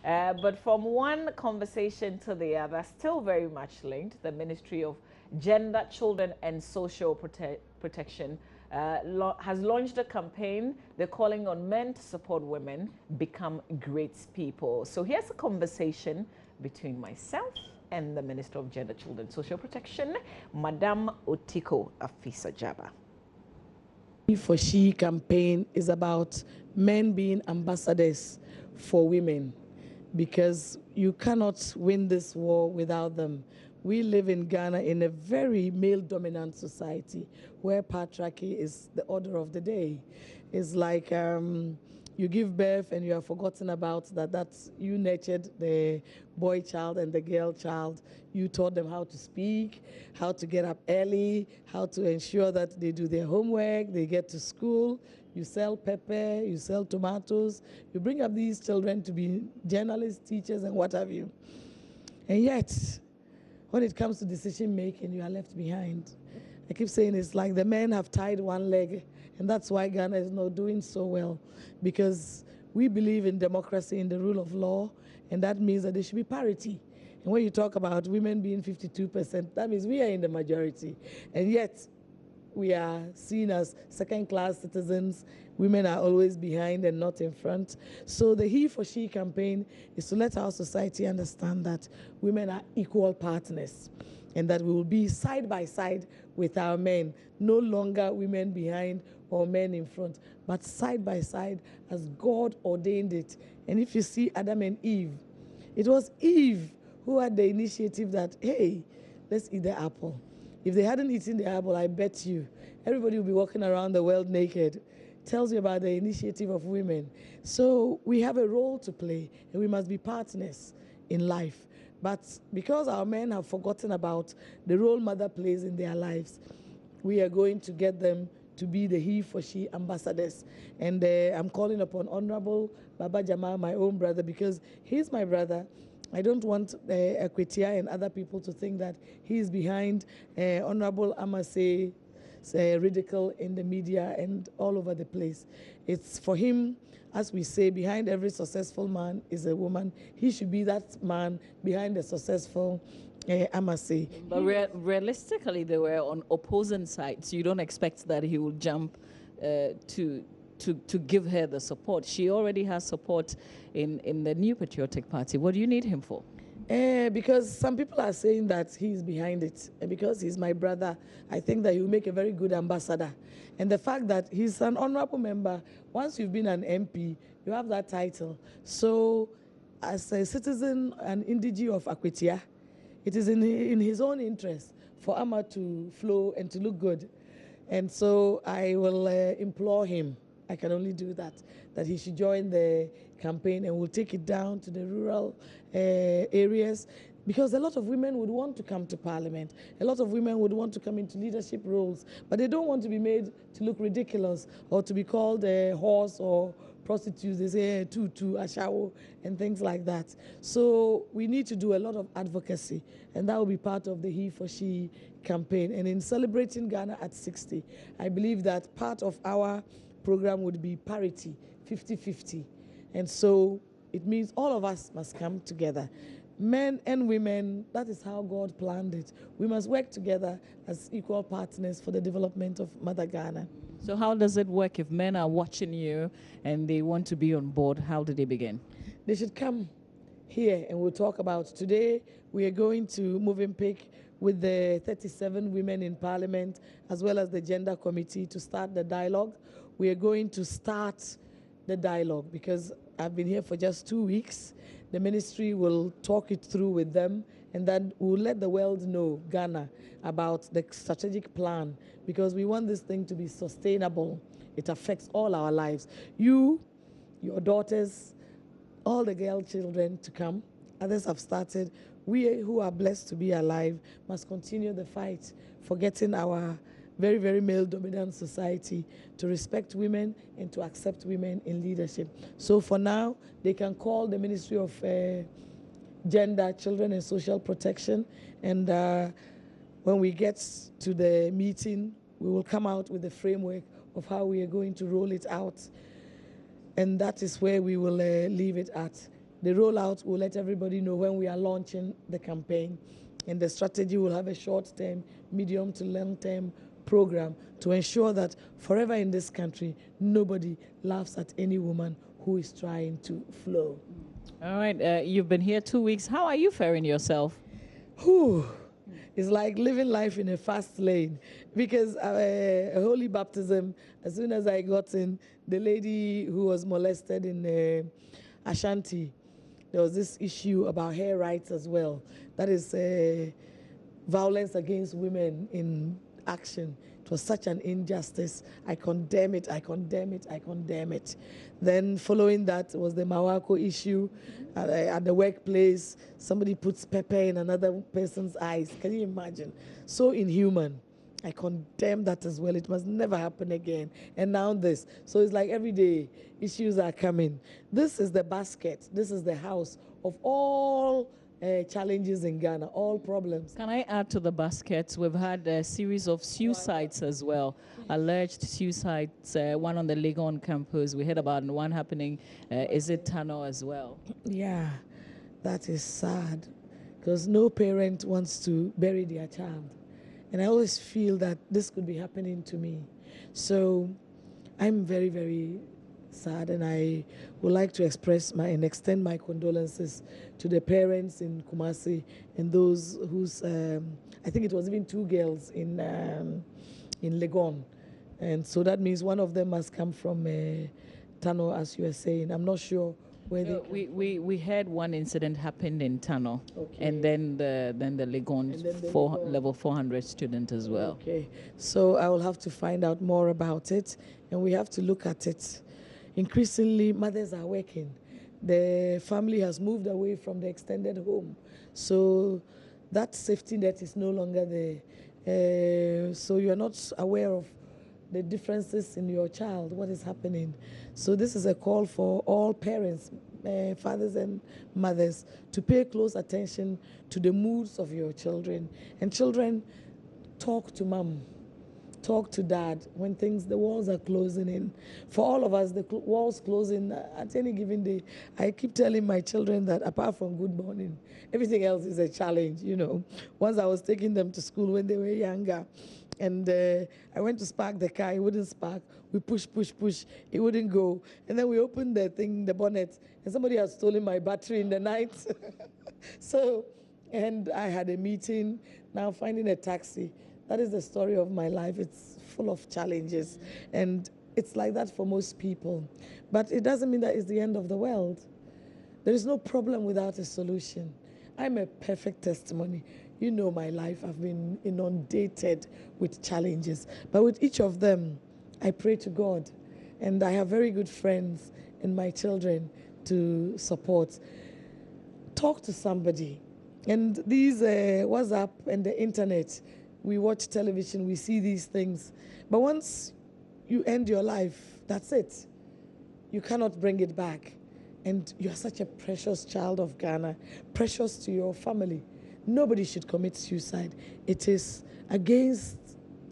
But from one conversation to the other, still very much linked, the Ministry of Gender, Children and Social Protection has launched a campaign. They're calling on men to support women become great people. So here's a conversation between myself and the Minister of Gender, Children and Social Protection, Madame Otiko Afisa-Jaba. For She campaign is about men being ambassadors for women, because you cannot win this war without them. We live in Ghana in a very male-dominant society where patriarchy is the order of the day. It's like you give birth and you have forgotten about that's you nurtured the boy child and the girl child. You taught them how to speak, how to get up early, how to ensure that they do their homework, they get to school. You sell pepper, you sell tomatoes. You bring up these children to be journalists, teachers, and what have you. And yet, when it comes to decision making, you are left behind. I keep saying it's like the men have tied one leg, and that's why Ghana is not doing so well, because we believe in democracy, in the rule of law, and that means that there should be parity. And when you talk about women being 52%, that means we are in the majority. And yet, we are seen as second-class citizens. Women are always behind and not in front. So the He for She campaign is to let our society understand that women are equal partners and that we will be side by side with our men, no longer women behind or men in front, but side by side as God ordained it. And if you see Adam and Eve, it was Eve who had the initiative that, hey, let's eat the apple. If they hadn't eaten the apple, I bet you everybody will be walking around the world naked. Tells you about the initiative of women. So we have a role to play, and we must be partners in life. But because our men have forgotten about the role mother plays in their lives, we are going to get them to be the He for She ambassadors. And I'm calling upon Honorable Baba Jamal, my own brother, because he's my brother. I don't want Akwetia and other people to think that he is behind Honorable Amase ridicule in the media and all over the place. It's for him, as we say, behind every successful man is a woman. He should be that man behind the successful Amase. But realistically, they were on opposing sides. You don't expect that he will jump to give her the support. She already has support in the New Patriotic Party. What do you need him for? Because some people are saying that he's behind it. And because he's my brother, I think that he'll make a very good ambassador. And the fact that he's an honorable member, once you've been an MP, you have that title. So as a citizen and indige of Akwetia, it is in his own interest for Ama to flow and to look good. And so I will implore him, I can only do that he should join the campaign, and we'll take it down to the rural areas, because a lot of women would want to come to parliament. A lot of women would want to come into leadership roles, but they don't want to be made to look ridiculous or to be called a horse or prostitutes. They say tutu, ashawo, and things like that. So we need to do a lot of advocacy, and that will be part of the He for She campaign. And in celebrating Ghana at 60, I believe that part of our program would be parity, 50-50. And so it means all of us must come together. Men and women, that is how God planned it. We must work together as equal partners for the development of Mother Ghana. So how does it work if men are watching you and they want to be on board? How do they begin? They should come here and we'll talk about. Today we are going to Movenpick with the 37 women in Parliament as well as the Gender Committee to start the dialogue. We are going to start the dialogue because I've been here for just 2 weeks. The ministry will talk it through with them, and then we'll let the world know, Ghana, about the strategic plan, because we want this thing to be sustainable. It affects all our lives. You, your daughters, all the girl children to come. Others have started. We who are blessed to be alive must continue the fight for getting our very, very male-dominant society to respect women and to accept women in leadership. So for now, they can call the Ministry of Gender, Children and Social Protection, and when we get to the meeting, we will come out with the framework of how we are going to roll it out. And that is where we will leave it at. The rollout will let everybody know when we are launching the campaign. And the strategy will have a short-term, medium to long-term program to ensure that forever in this country, nobody laughs at any woman who is trying to flow. All right, you've been here 2 weeks. How are you faring yourself? Whew. It's like living life in a fast lane because a holy baptism, as soon as I got in, the lady who was molested in Ashanti, there was this issue about her rights as well. That is violence against women in action. It was such an injustice. I condemn it, I condemn it, I condemn it. Then following that was the Mawako issue at the workplace. Somebody puts pepper in another person's eyes. Can you imagine? So inhuman. I condemn that as well. It must never happen again. And now this. So it's like every day issues are coming. This is the basket. This is the house of all challenges in Ghana, all problems. Can I add to the baskets? We've had a series of suicides as well, alleged suicides, one on the Legon campus. We heard about one happening, is it Tano as well? Yeah, that is sad because no parent wants to bury their child. And I always feel that this could be happening to me. So I'm very, very sad, and I would like to express and extend my condolences to the parents in Kumasi and those whose, I think it was even 2 girls in Legon. And so that means one of them must come from Tano, as you were saying. I'm not sure where they we had one incident happened in Tano, Okay. and then the Legon And then the Legon. Legon. level 400 student as well. Okay, so I will have to find out more about it, and we have to look at it. Increasingly, mothers are working. The family has moved away from the extended home, so that safety net is no longer there. So you're not aware of the differences in your child, what is happening. So this is a call for all parents, fathers and mothers, to pay close attention to the moods of your children. And children, talk to mom, talk to dad when the walls are closing in. For all of us, the walls closing at any given day. I keep telling my children that apart from good morning, everything else is a challenge, you know. Once I was taking them to school when they were younger, and I went to spark the car, it wouldn't spark. We push, it wouldn't go. And then we opened the bonnet, and somebody had stolen my battery in the night. So, and I had a meeting, now finding a taxi. That is the story of my life. It's full of challenges. And it's like that for most people. But it doesn't mean that it's the end of the world. There is no problem without a solution. I'm a perfect testimony. You know my life. I've been inundated with challenges. But with each of them, I pray to God. And I have very good friends and my children to support. Talk to somebody. And these WhatsApp and the internet, we watch television, we see these things. But once you end your life, that's it. You cannot bring it back. And you are such a precious child of Ghana, precious to your family. Nobody should commit suicide. It is against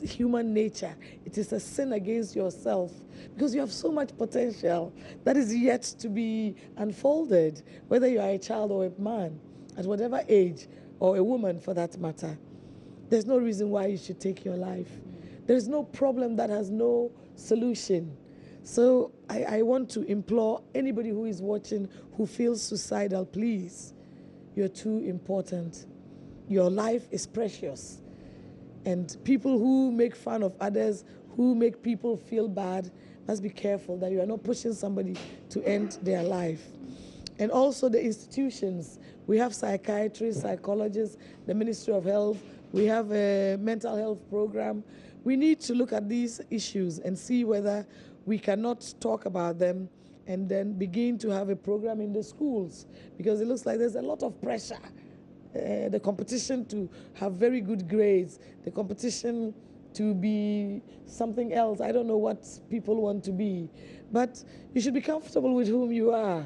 human nature. It is a sin against yourself because you have so much potential that is yet to be unfolded, whether you are a child or a man, at whatever age, or a woman for that matter. There's no reason why you should take your life. There's no problem that has no solution. So I want to implore anybody who is watching who feels suicidal, please, you're too important. Your life is precious. And people who make fun of others, who make people feel bad, must be careful that you are not pushing somebody to end their life. And also the institutions. We have psychiatrists, psychologists, the Ministry of Health. We have a mental health program. We need to look at these issues and see whether we cannot talk about them and then begin to have a program in the schools, because it looks like there's a lot of pressure. The competition to have very good grades, the competition to be something else. I don't know what people want to be, but you should be comfortable with whom you are.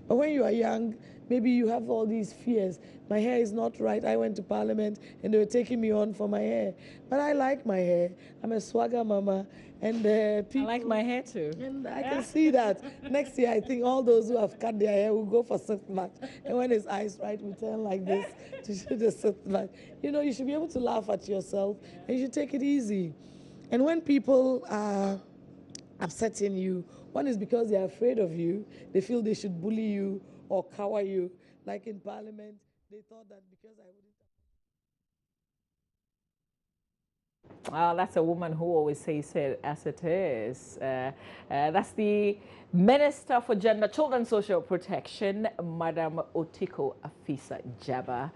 But when you are young, Maybe you have all these fears. My hair is not right. I went to Parliament and they were taking me on for my hair. But I like my hair. I'm a swagger mama. And people... I like my hair too. And I can see that. Next year, I think all those who have cut their hair will go for silk match. And when his eyes right, we turn like this to show the silk match. You know, you should be able to laugh at yourself and you should take it easy. And when people are upsetting you, one is because they're afraid of you. They feel they should bully you or cower you. Like in Parliament, they thought that because I wouldn't... That's a woman who always says it as it is. That's the Minister for Gender, Children and Social Protection, Madam Otiko Afisa Jaba,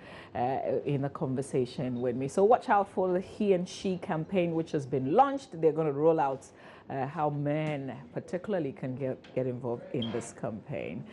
in a conversation with me. So watch out for the He and She campaign, which has been launched. They're going to roll out how men particularly can get involved in this campaign.